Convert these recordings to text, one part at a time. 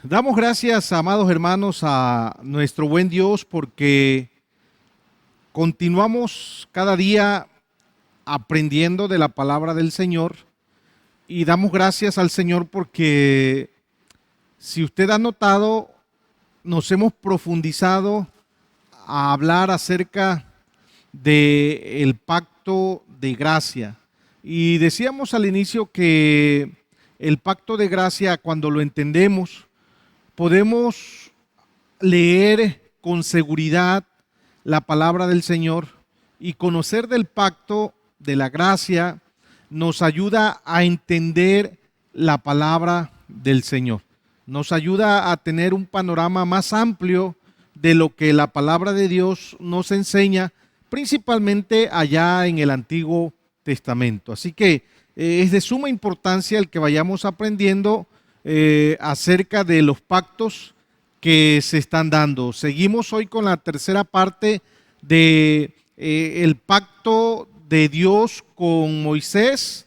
Damos gracias, amados hermanos, a nuestro buen Dios porque continuamos cada día aprendiendo de la palabra del Señor y damos gracias al Señor porque si usted ha notado, nos hemos profundizado a hablar acerca del pacto de gracia. Y decíamos al inicio que el pacto de gracia, cuando lo entendemos, podemos leer con seguridad la palabra del Señor y conocer del pacto de la gracia nos ayuda a entender la palabra del Señor. Nos ayuda a tener un panorama más amplio de lo que la palabra de Dios nos enseña, principalmente allá en el Antiguo Testamento. Así que es de suma importancia el que vayamos aprendiendo acerca de los pactos que se están dando. Seguimos hoy con la tercera parte de el pacto de Dios con Moisés,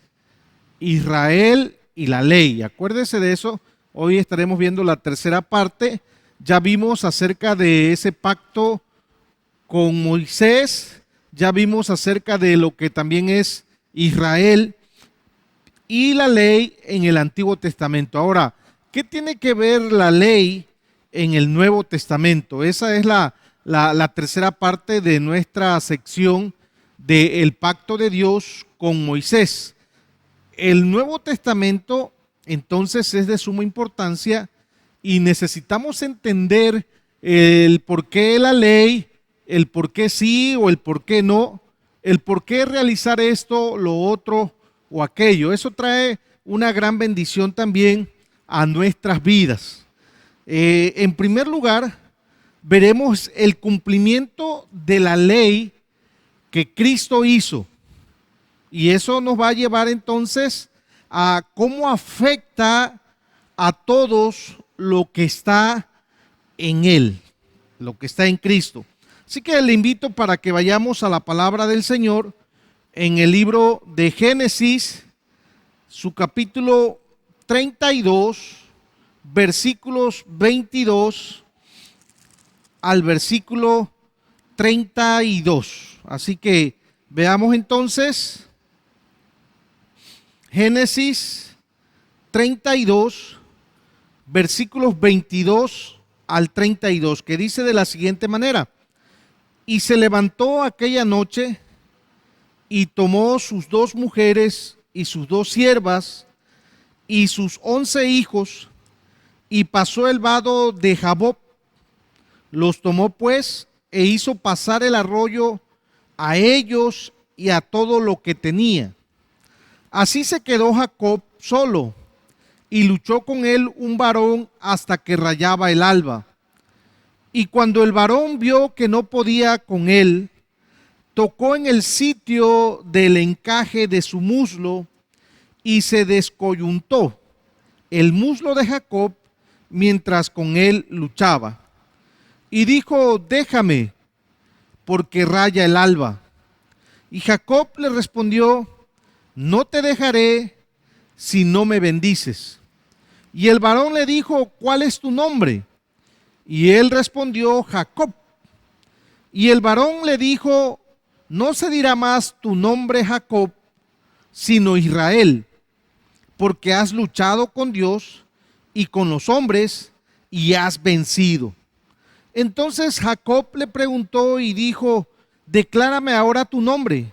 Israel y la ley. Acuérdese de eso. Hoy estaremos viendo la tercera parte. Ya vimos acerca de ese pacto con Moisés, ya vimos acerca de lo que también es Israel y la ley en el Antiguo Testamento. Ahora, ¿qué tiene que ver la ley en el Nuevo Testamento? Esa es la tercera parte de nuestra sección del pacto de Dios con Moisés. El Nuevo Testamento entonces es de suma importancia y necesitamos entender el por qué la ley, el por qué sí o el por qué no, el por qué realizar esto, lo otro o aquello. Eso trae una gran bendición también a nuestras vidas. En primer lugar, veremos el cumplimiento de la ley que Cristo hizo. Y eso nos va a llevar entonces a cómo afecta a todos lo que está en Él, lo que está en Cristo. Así que le invito para que vayamos a la palabra del Señor en el libro de Génesis, su capítulo 32, versículos 22 al versículo 32. Así que veamos entonces Génesis 32, versículos 22 al 32, que dice de la siguiente manera: y se levantó aquella noche y tomó sus 2 mujeres y sus 2 siervas y sus 11 hijos y pasó el vado de Jaboc. Los tomó pues e hizo pasar el arroyo a ellos y a todo lo que tenía. Así se quedó Jacob solo y luchó con él un varón hasta que rayaba el alba. Y cuando el varón vio que no podía con él, tocó en el sitio del encaje de su muslo y se descoyuntó el muslo de Jacob mientras con él luchaba. Y dijo: déjame, porque raya el alba. Y Jacob le respondió: no te dejaré si no me bendices. Y el varón le dijo: ¿cuál es tu nombre? Y él respondió: Jacob. Y el varón le dijo: no se dirá más tu nombre Jacob, sino Israel, porque has luchado con Dios y con los hombres y has vencido. Entonces Jacob le preguntó y dijo: declárame ahora tu nombre.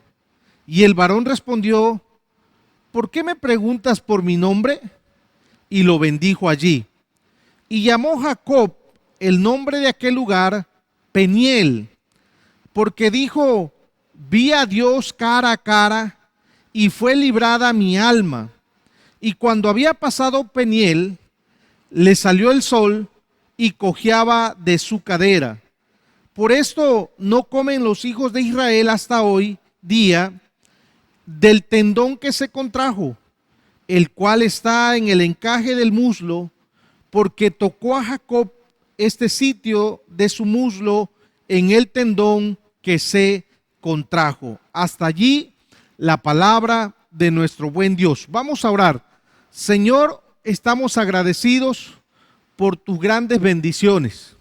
Y el varón respondió: ¿por qué me preguntas por mi nombre? Y lo bendijo allí. Y llamó Jacob el nombre de aquel lugar Peniel, porque dijo: vi a Dios cara a cara y fue librada mi alma. Y cuando había pasado Peniel, le salió el sol y cojeaba de su cadera. Por esto no comen los hijos de Israel hasta hoy día del tendón que se contrajo, el cual está en el encaje del muslo, porque tocó a Jacob este sitio de su muslo en el tendón que se contrajo. Hasta allí la palabra de nuestro buen Dios. Vamos a orar. Señor, estamos agradecidos por tus grandes bendiciones.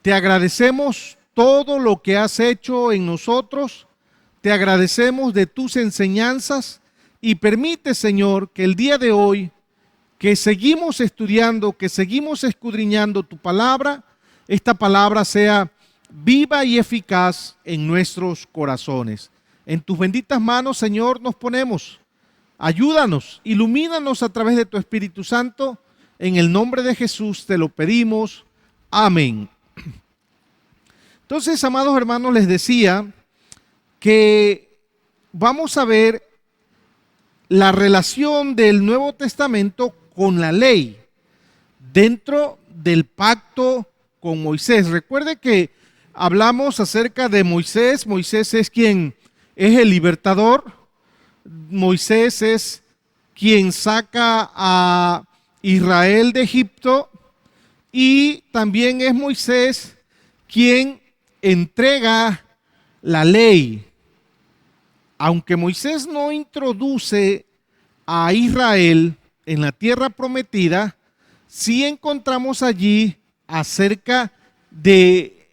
Te agradecemos todo lo que has hecho en nosotros. Te agradecemos de tus enseñanzas y permite, Señor, que el día de hoy, que seguimos estudiando, que seguimos escudriñando tu palabra, esta palabra sea viva y eficaz en nuestros corazones. En tus benditas manos, Señor, nos ponemos. Ayúdanos, ilumínanos a través de tu Espíritu Santo. En el nombre de Jesús te lo pedimos. Amén. Entonces, amados hermanos, les decía que vamos a ver la relación del Nuevo Testamento con la ley dentro del pacto con Moisés. Recuerde que hablamos acerca de Moisés. Moisés es quien es el libertador. Moisés es quien saca a Israel de Egipto y también es Moisés quien entrega la ley. Aunque Moisés no introduce a Israel en la tierra prometida, sí encontramos allí acerca de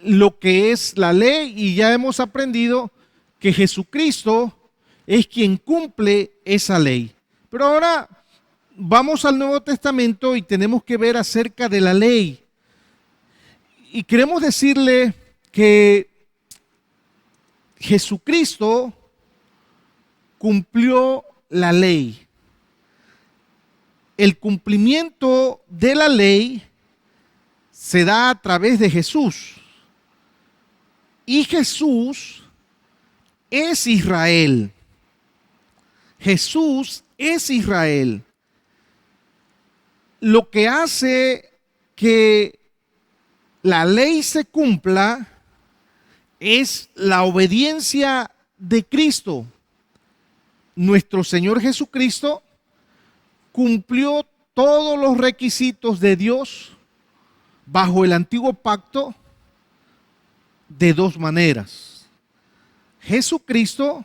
lo que es la ley y ya hemos aprendido que Jesucristo es quien cumple esa ley. Pero ahora vamos al Nuevo Testamento y tenemos que ver acerca de la ley. Y queremos decirle que Jesucristo cumplió la ley. El cumplimiento de la ley se da a través de Jesús. Y Jesús es Israel. Jesús es Israel. Lo que hace que la ley se cumpla es la obediencia de Cristo. Nuestro Señor Jesucristo cumplió todos los requisitos de Dios bajo el antiguo pacto de dos maneras. Jesucristo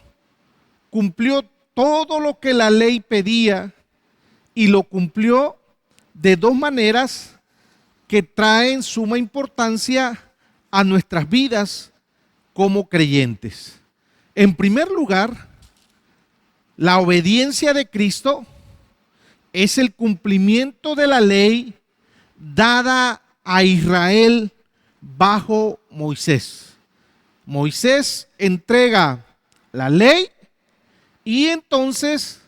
cumplió todo lo que la ley pedía y lo cumplió de dos maneras que traen suma importancia a nuestras vidas como creyentes. En primer lugar, la obediencia de Cristo es el cumplimiento de la ley dada a Israel bajo Moisés. Moisés entrega la ley y entonces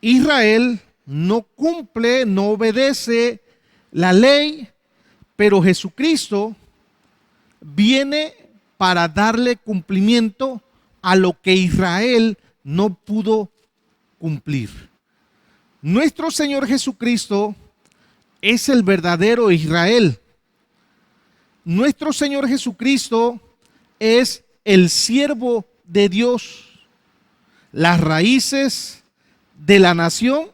Israel no cumple, no obedece la ley, pero Jesucristo viene para darle cumplimiento a lo que Israel no pudo cumplir. Nuestro Señor Jesucristo es el verdadero Israel. Nuestro Señor Jesucristo es el siervo de Dios. Las raíces de la nación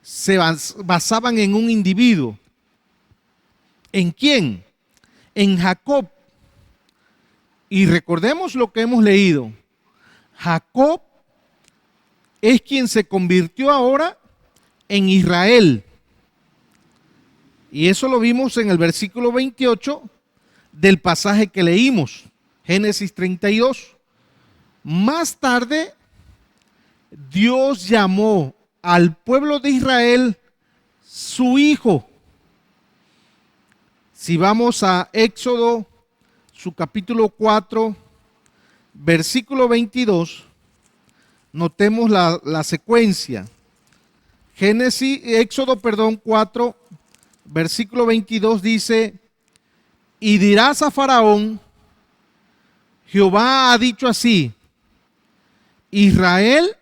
se basaban en un individuo. ¿En quién? En Jacob. Y recordemos lo que hemos leído. Jacob es quien se convirtió ahora en Israel. Y eso lo vimos en el versículo 28 del pasaje que leímos, Génesis 32. Más tarde, Dios llamó al pueblo de Israel su hijo. Si vamos a Éxodo, su capítulo 4, versículo 22, notemos la secuencia. Éxodo 4, versículo 22 dice: y dirás a Faraón, Jehová ha dicho así, Israel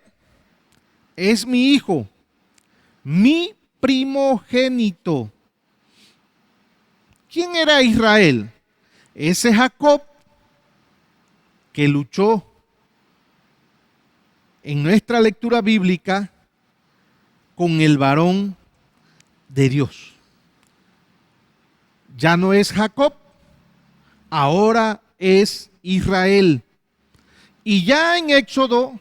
es mi hijo, mi primogénito. ¿Quién era Israel? Ese Jacob que luchó en nuestra lectura bíblica con el varón de Dios. Ya no es Jacob, ahora es Israel. Y ya en Éxodo,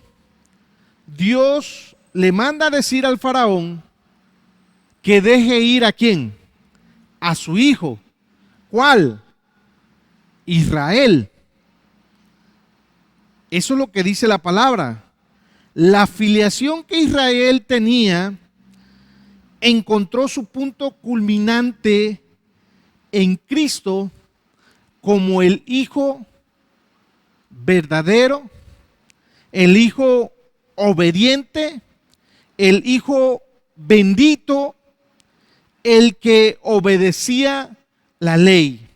Dios le manda a decir al faraón que deje ir ¿a quién? A su hijo. ¿Cuál? Israel. Eso es lo que dice la palabra. La filiación que Israel tenía encontró su punto culminante en Cristo como el Hijo verdadero, el Hijo obediente, el Hijo bendito, el que obedecía la ley.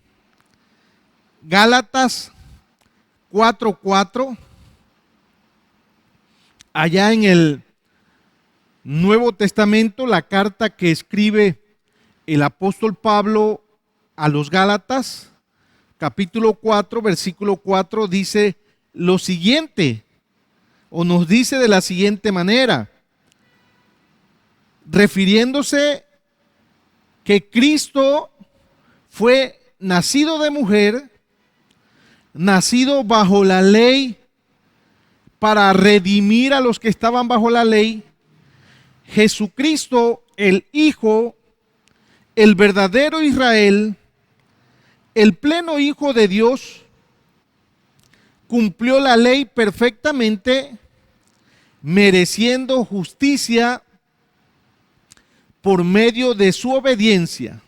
Gálatas 4:4, allá en el Nuevo Testamento, la carta que escribe el apóstol Pablo a los Gálatas, capítulo 4, versículo 4, dice lo siguiente, o nos dice de la siguiente manera, refiriéndose que Cristo fue nacido de mujer, nacido bajo la ley para redimir a los que estaban bajo la ley. Jesucristo, el Hijo, el verdadero Israel, el pleno Hijo de Dios, cumplió la ley perfectamente, mereciendo justicia por medio de su obediencia.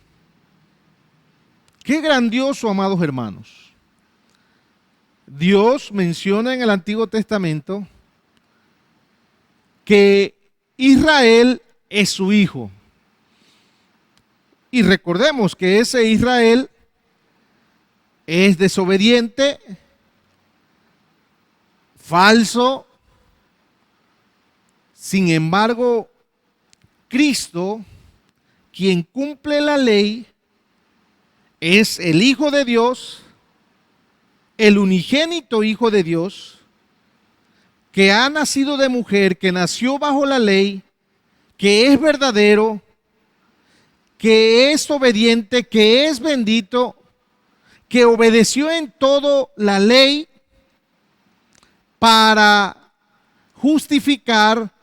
Qué grandioso, amados hermanos. Dios menciona en el Antiguo Testamento que Israel es su hijo. Y recordemos que ese Israel es desobediente, falso. Sin embargo, Cristo, quien cumple la ley, es el Hijo de Dios, el unigénito Hijo de Dios, que ha nacido de mujer, que nació bajo la ley, que es verdadero, que es obediente, que es bendito, que obedeció en todo la ley para justificar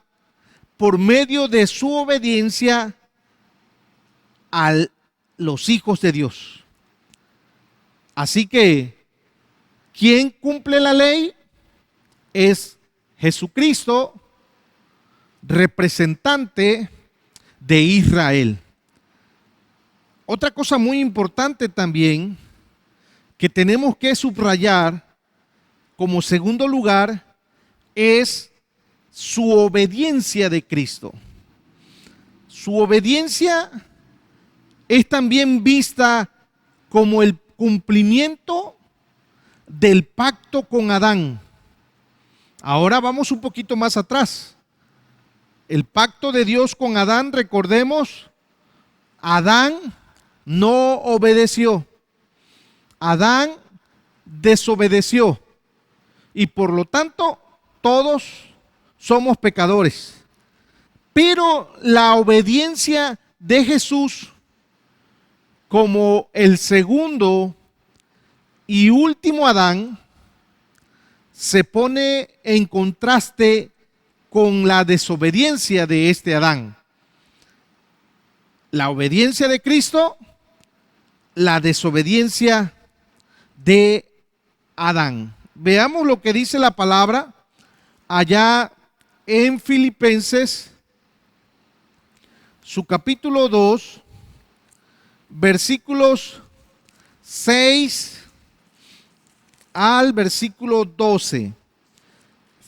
por medio de su obediencia a los hijos de Dios. Así que, ¿quién cumple la ley? Es Jesucristo, representante de Israel. Otra cosa muy importante también que tenemos que subrayar como segundo lugar es su obediencia de Cristo. Su obediencia es también vista como el cumplimiento del pacto con Adán. Ahora vamos un poquito más atrás. El pacto de Dios con Adán, recordemos, Adán no obedeció. Adán desobedeció. Y por lo tanto, todos somos pecadores. Pero la obediencia de Jesús como el segundo y último Adán se pone en contraste con la desobediencia de este Adán. La obediencia de Cristo, la desobediencia de Adán. Veamos lo que dice la palabra allá en Filipenses, su capítulo 2, versículos 6 al versículo 12.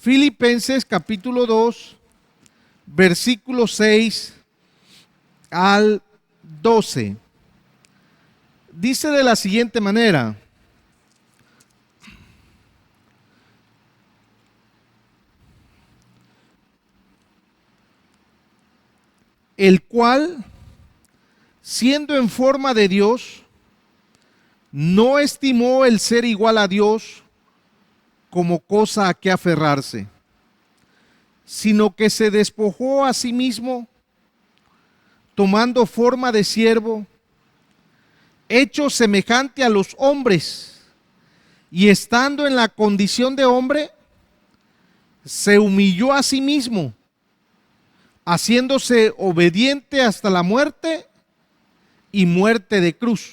Filipenses capítulo 2, versículo 6 al 12. Dice de la siguiente manera: el cual, siendo en forma de Dios, no estimó el ser igual a Dios como cosa a que aferrarse, sino que se despojó a sí mismo, tomando forma de siervo, hecho semejante a los hombres, y estando en la condición de hombre, se humilló a sí mismo, haciéndose obediente hasta la muerte y muerte de cruz.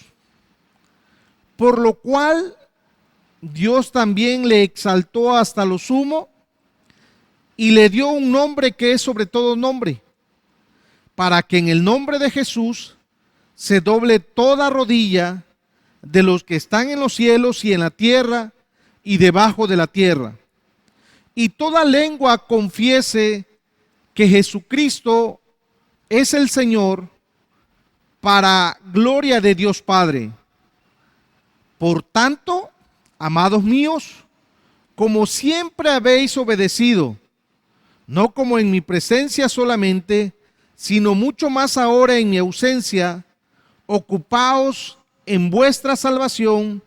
Por lo cual Dios también le exaltó hasta lo sumo y le dio un nombre que es sobre todo nombre, para que en el nombre de Jesús se doble toda rodilla de los que están en los cielos y en la tierra y debajo de la tierra, y toda lengua confiese que Jesucristo es el Señor, para gloria de Dios Padre. Por tanto, amados míos, como siempre habéis obedecido, no como en mi presencia solamente, sino mucho más ahora en mi ausencia, ocupaos en vuestra salvación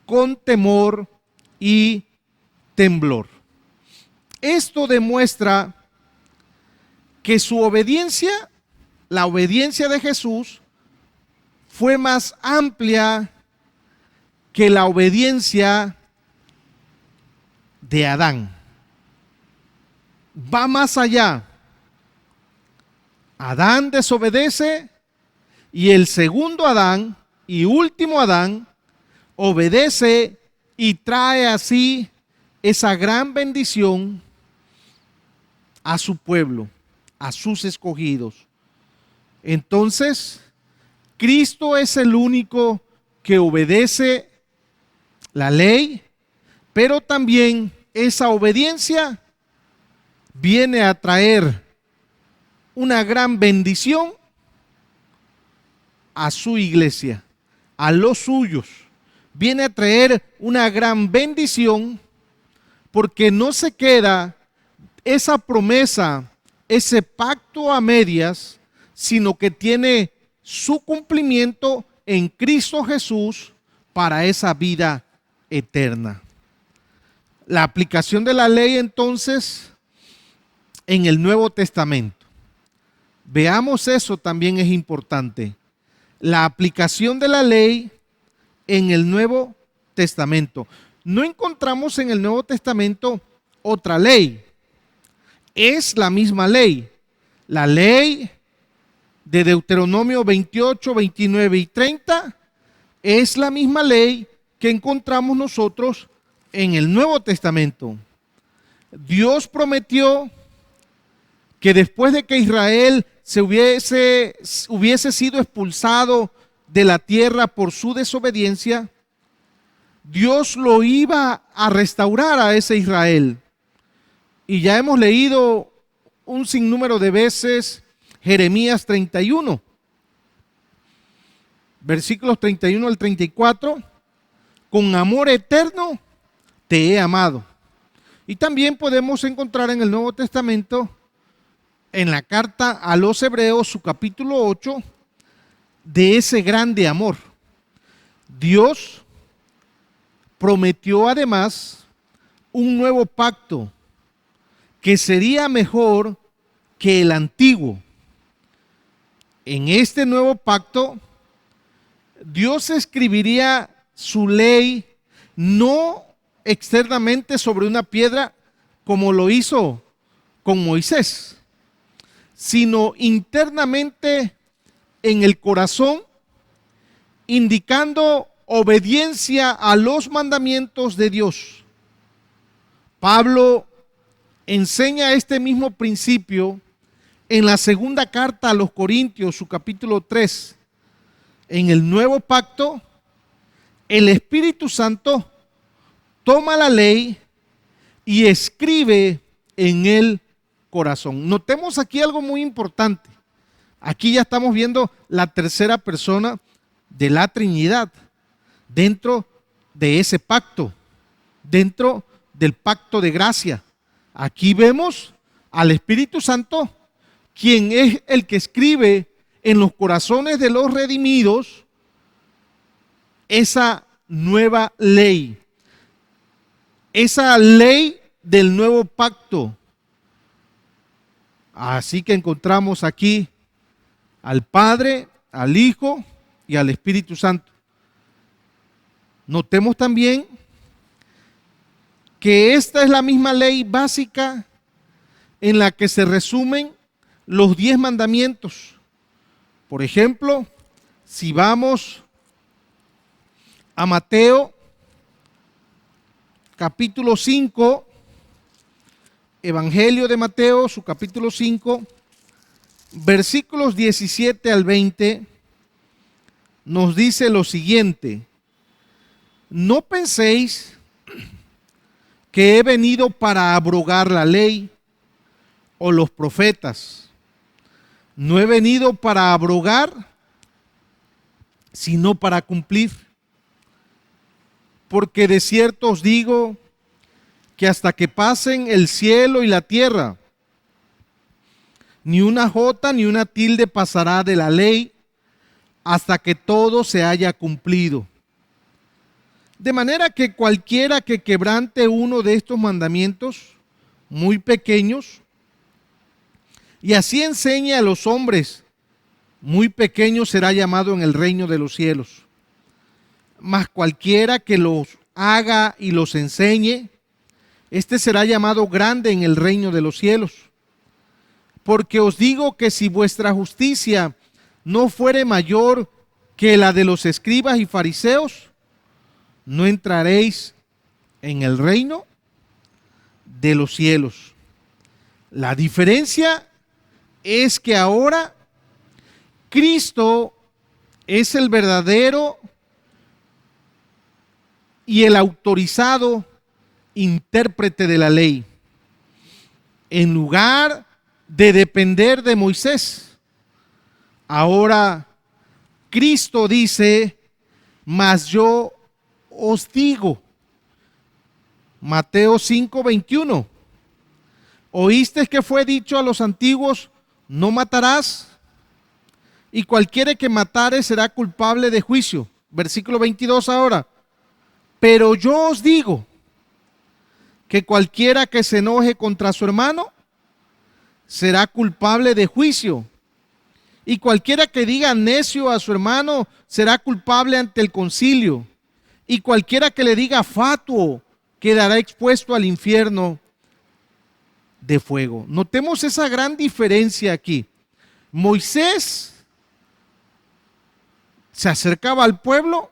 con temor y temblor. Esto demuestra que su obediencia, la obediencia de Jesús, fue más amplia que la obediencia de Adán. Va más allá. Adán desobedece y el segundo Adán y último Adán obedece y trae así esa gran bendición a su pueblo, a sus escogidos. Entonces, Cristo es el único que obedece la ley, pero también esa obediencia viene a traer una gran bendición a su iglesia, a los suyos. Viene a traer una gran bendición porque no se queda esa promesa, ese pacto a medias, sino que tiene su cumplimiento en Cristo Jesús para esa vida eterna. La aplicación de la ley entonces en el Nuevo Testamento. Veamos, eso también es importante. La aplicación de la ley en el Nuevo Testamento. No encontramos en el Nuevo Testamento otra ley. Es la misma ley. La ley de Deuteronomio 28, 29 y 30 es la misma ley que encontramos nosotros en el Nuevo Testamento. Dios prometió que después de que Israel hubiese sido expulsado de la tierra por su desobediencia, Dios lo iba a restaurar a ese Israel. Y ya hemos leído un sinnúmero de veces Jeremías 31, versículos 31 al 34, con amor eterno te he amado. Y también podemos encontrar en el Nuevo Testamento, en la carta a los Hebreos, su capítulo 8, de ese grande amor. Dios prometió además un nuevo pacto que sería mejor que el antiguo. En este nuevo pacto, Dios escribiría su ley no externamente sobre una piedra como lo hizo con Moisés, sino internamente en el corazón, indicando obediencia a los mandamientos de Dios. Pablo enseña este mismo principio en la segunda carta a los Corintios, su capítulo 3. En el nuevo pacto, el Espíritu Santo toma la ley y escribe en el corazón. Notemos aquí algo muy importante. Aquí ya estamos viendo la tercera persona de la Trinidad dentro de ese pacto, dentro del pacto de gracia. Aquí vemos al Espíritu Santo, quien es el que escribe en los corazones de los redimidos esa nueva ley, esa ley del nuevo pacto. Así que encontramos aquí al Padre, al Hijo y al Espíritu Santo. Notemos también que esta es la misma ley básica en la que se resumen los 10 mandamientos. Por ejemplo, si vamos a Mateo capítulo 5, Evangelio de Mateo, su capítulo 5, versículos 17 al 20, nos dice lo siguiente: no penséis que he venido para abrogar la ley o los profetas. No he venido para abrogar, sino para cumplir. Porque de cierto os digo que hasta que pasen el cielo y la tierra, ni una jota ni una tilde pasará de la ley hasta que todo se haya cumplido. De manera que cualquiera que quebrante uno de estos mandamientos muy pequeños y así enseñe a los hombres muy pequeños, será llamado en el reino de los cielos. Mas cualquiera que los haga y los enseñe, este será llamado grande en el reino de los cielos. Porque os digo que si vuestra justicia no fuere mayor que la de los escribas y fariseos, no entraréis en el reino de los cielos. La diferencia es que ahora Cristo es el verdadero y el autorizado intérprete de la ley, en lugar de depender de Moisés. Ahora Cristo dice: mas yo os digo. Mateo 5:21. Oísteis que fue dicho a los antiguos: no matarás, y cualquiera que matare será culpable de juicio. Versículo 22 ahora. Pero yo os digo que cualquiera que se enoje contra su hermano será culpable de juicio. Y cualquiera que diga necio a su hermano será culpable ante el concilio. Y cualquiera que le diga fatuo quedará expuesto al infierno de fuego. Notemos esa gran diferencia aquí. Moisés se acercaba al pueblo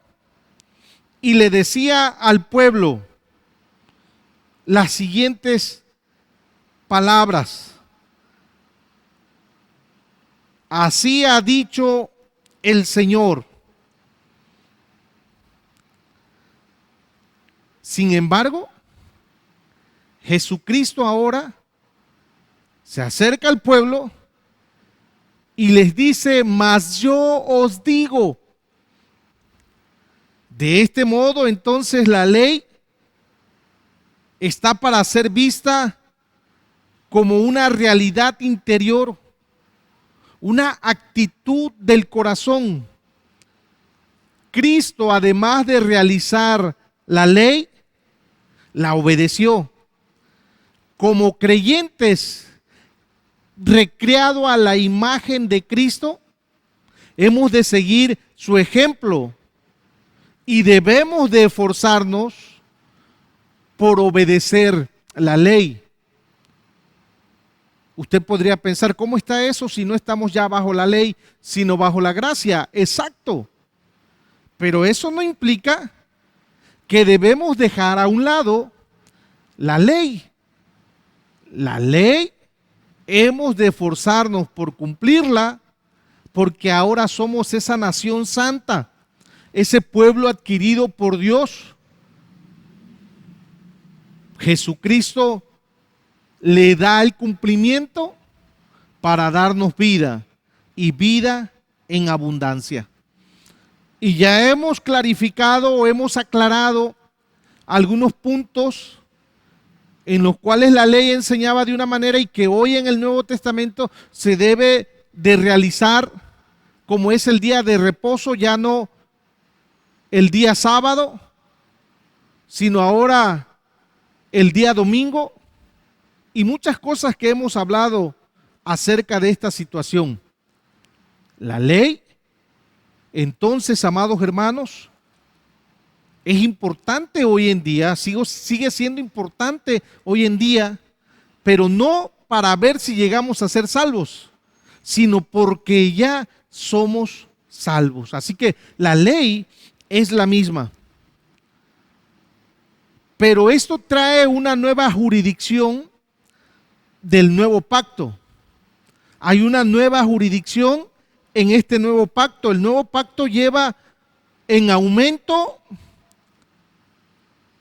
y le decía al pueblo las siguientes palabras: así ha dicho el Señor. Sin embargo, Jesucristo ahora se acerca al pueblo y les dice: mas yo os digo. De este modo, entonces, la ley está para ser vista como una realidad interior, una actitud del corazón. Cristo, además de realizar la ley, la obedeció. Como creyentes recreado a la imagen de Cristo, hemos de seguir su ejemplo y debemos de esforzarnos por obedecer la ley. Usted podría pensar: ¿cómo está eso si no estamos ya bajo la ley, sino bajo la gracia? Exacto. Pero eso no implica que debemos dejar a un lado la ley. La ley hemos de esforzarnos por cumplirla, porque ahora somos esa nación santa, ese pueblo adquirido por Dios. Jesucristo le da el cumplimiento para darnos vida y vida en abundancia. Y ya hemos clarificado o hemos aclarado algunos puntos en los cuales la ley enseñaba de una manera y que hoy en el Nuevo Testamento se debe de realizar, como es el día de reposo, ya no el día sábado, sino ahora el día domingo, y muchas cosas que hemos hablado acerca de esta situación. La ley, entonces, amados hermanos, es importante hoy en día, sigue siendo importante hoy en día, pero no para ver si llegamos a ser salvos, sino porque ya somos salvos. Así que la ley es la misma. Pero esto trae una nueva jurisdicción del nuevo pacto. Hay una nueva jurisdicción en este nuevo pacto. El nuevo pacto lleva en aumento,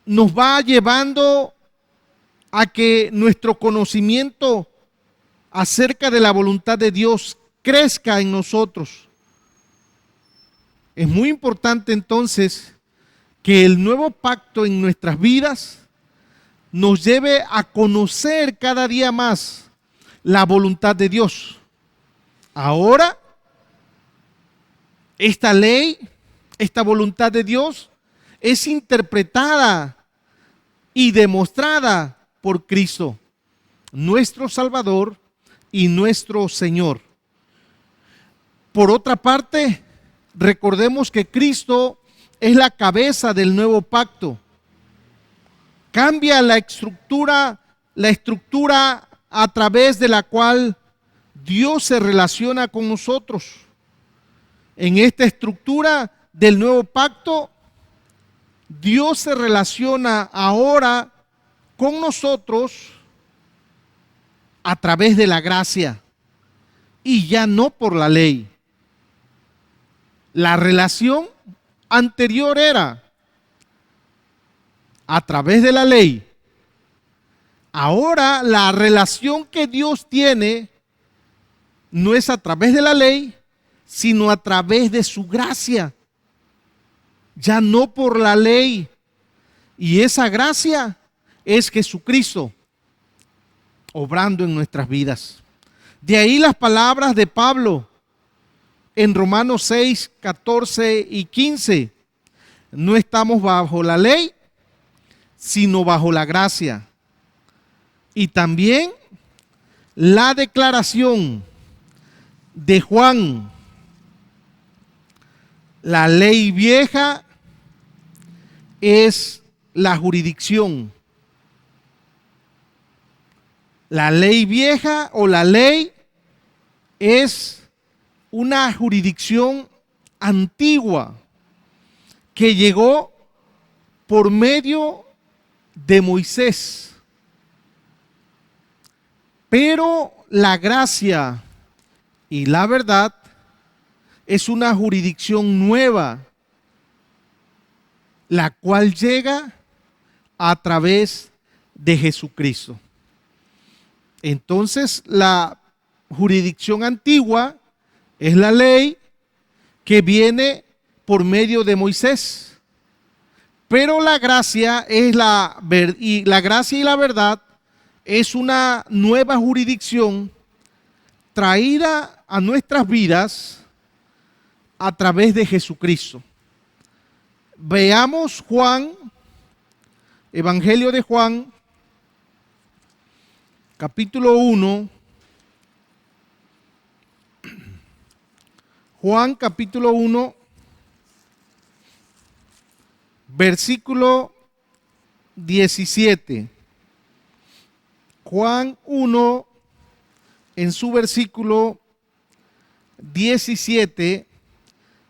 nos va llevando a que nuestro conocimiento acerca de la voluntad de Dios crezca en nosotros. Es muy importante entonces que el nuevo pacto en nuestras vidas nos lleve a conocer cada día más la voluntad de Dios. Ahora, esta ley, esta voluntad de Dios es interpretada y demostrada por Cristo, nuestro Salvador y nuestro Señor. Por otra parte, recordemos que Cristo es la cabeza del nuevo pacto. Cambia la estructura a través de la cual Dios se relaciona con nosotros. En esta estructura del nuevo pacto, Dios se relaciona ahora con nosotros a través de la gracia y ya no por la ley. La relación anterior era a través de la ley. Ahora la relación que Dios tiene no es a través de la ley, sino a través de su gracia. Ya no por la ley. Y esa gracia es Jesucristo obrando en nuestras vidas. De ahí las palabras de Pablo en Romanos 6, 14 y 15. No estamos bajo la ley, sino bajo la gracia. Y también la declaración de Juan: la ley vieja es la jurisdicción. La ley vieja o la ley es una jurisdicción antigua que llegó por medio de Moisés. Pero la gracia y la verdad es una jurisdicción nueva, la cual llega a través de Jesucristo. Entonces, la jurisdicción antigua es la ley que viene por medio de Moisés. Pero la gracia es la gracia y la verdad es una nueva jurisdicción traída a nuestras vidas a través de Jesucristo. Veamos Juan, Evangelio de Juan, capítulo 1. Juan capítulo 1, versículo 17. Juan 1, en su versículo 17,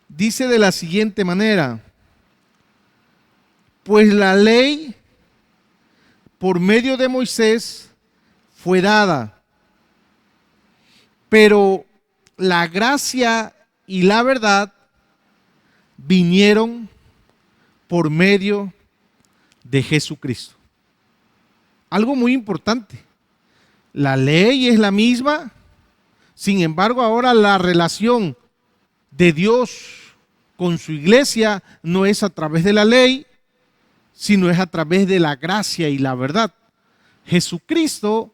dice de la siguiente manera: pues la ley por medio de Moisés fue dada, pero la gracia y la verdad vinieron por medio de Jesucristo. Algo muy importante. La ley es la misma, sin embargo, ahora la relación de Dios con su iglesia no es a través de la ley, sino es a través de la gracia y la verdad. Jesucristo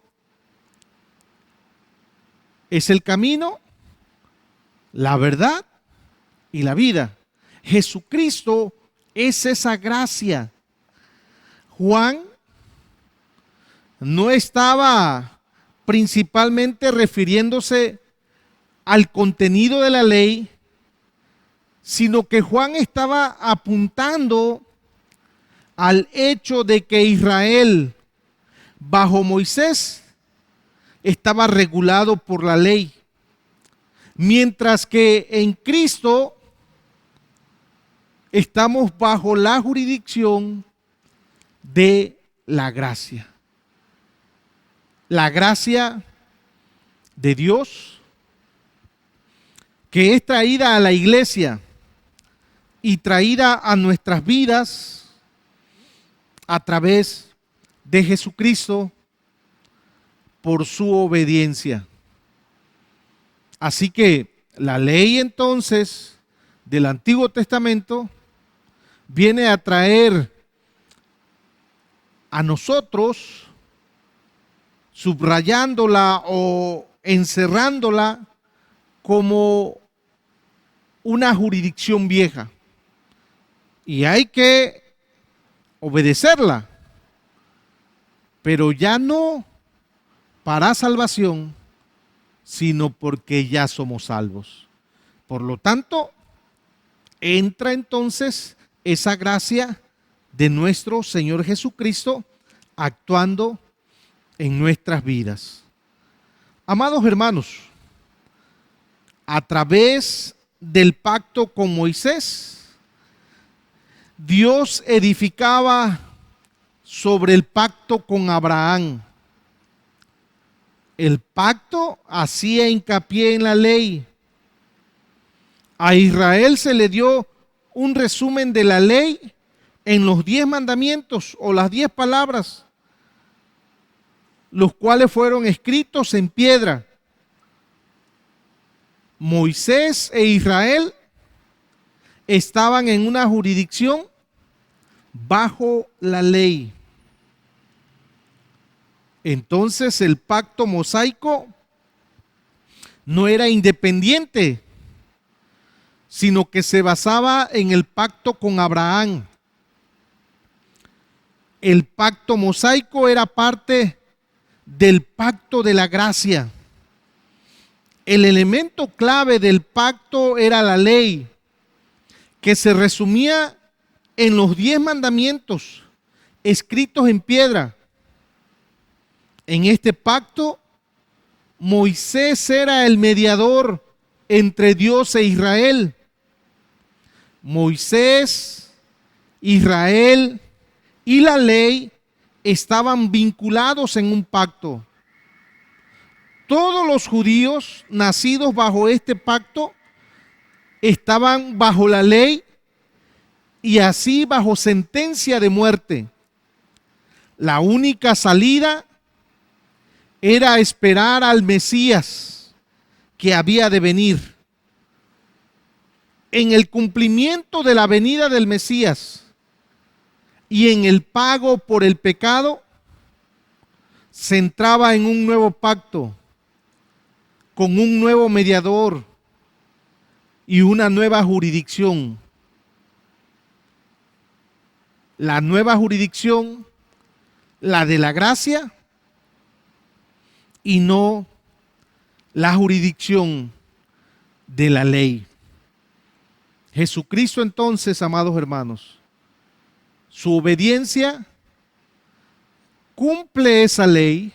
es el camino, la verdad y la vida. Jesucristo es esa gracia. Juan no estaba principalmente refiriéndose al contenido de la ley, sino que Juan estaba apuntando al hecho de que Israel, bajo Moisés, estaba regulado por la ley. Mientras que en Cristo estamos bajo la jurisdicción de la gracia. La gracia de Dios que es traída a la iglesia y traída a nuestras vidas a través de Jesucristo por su obediencia. Así que la ley entonces del Antiguo Testamento viene a traer a nosotros, subrayándola o encerrándola como una jurisdicción vieja. Y hay que obedecerla, pero ya no para salvación, sino porque ya somos salvos. Por lo tanto, entra entonces esa gracia de nuestro Señor Jesucristo actuando en nuestras vidas. Amados hermanos, a través del pacto con Moisés, Dios edificaba sobre el pacto con Abraham. El pacto hacía hincapié en la ley. A Israel se le dio un resumen de la ley en los 10 mandamientos o las 10 palabras, los cuales fueron escritos en piedra. Moisés e Israel estaban en una jurisdicción bajo la ley. Entonces el pacto mosaico no era independiente, sino que se basaba en el pacto con Abraham. El pacto mosaico era parte del pacto de la gracia. El elemento clave del pacto era la ley, que se resumía en los 10 mandamientos escritos en piedra. En este pacto, Moisés era el mediador entre Dios e Israel. Moisés, Israel y la ley estaban vinculados en un pacto. Todos los judíos nacidos bajo este pacto estaban bajo la ley y así bajo sentencia de muerte. La única salida era esperar al Mesías que había de venir. En el cumplimiento de la venida del Mesías y en el pago por el pecado, se entraba en un nuevo pacto con un nuevo mediador y una nueva jurisdicción. La nueva jurisdicción, la de la gracia, y no la jurisdicción de la ley. Jesucristo entonces, amados hermanos, su obediencia cumple esa ley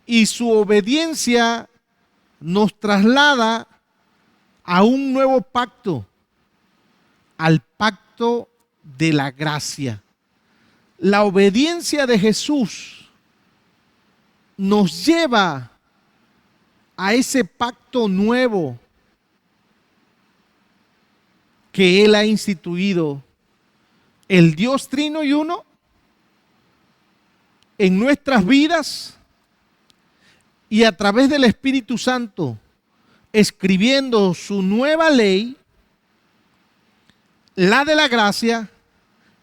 y su obediencia nos traslada a un nuevo pacto, al pacto de la gracia. La obediencia de Jesús nos lleva a ese pacto nuevo que Él ha instituido, el Dios Trino y Uno, en nuestras vidas y a través del Espíritu Santo, escribiendo su nueva ley, la de la gracia,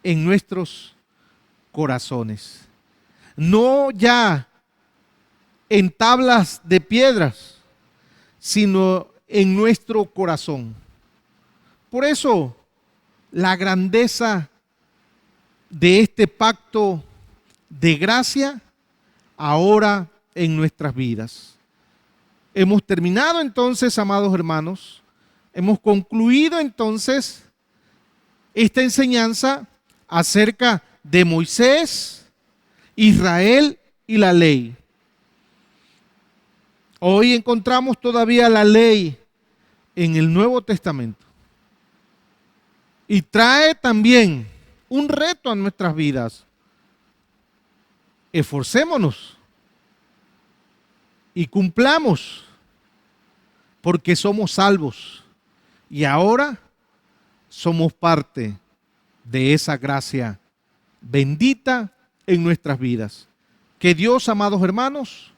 en nuestros corazones. No ya en tablas de piedras, sino en nuestro corazón. Por eso, la grandeza de este pacto de gracia ahora en nuestras vidas. Hemos terminado entonces, amados hermanos, hemos concluido entonces esta enseñanza acerca de Moisés, Israel y la ley. Hoy encontramos todavía la ley en el Nuevo Testamento. Y trae también un reto a nuestras vidas. Esforcémonos y cumplamos, porque somos salvos y ahora somos parte de esa gracia bendita en nuestras vidas. Que Dios, amados hermanos,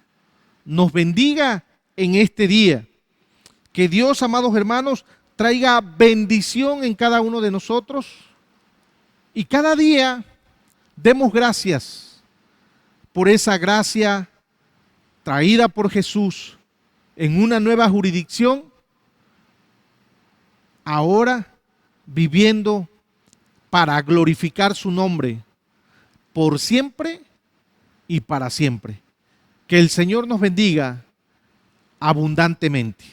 nos bendiga en este día. Que Dios, amados hermanos, traiga bendición en cada uno de nosotros y cada día demos gracias por esa gracia traída por Jesús en una nueva jurisdicción, ahora viviendo para glorificar su nombre por siempre y para siempre. Que el Señor nos bendiga abundantemente.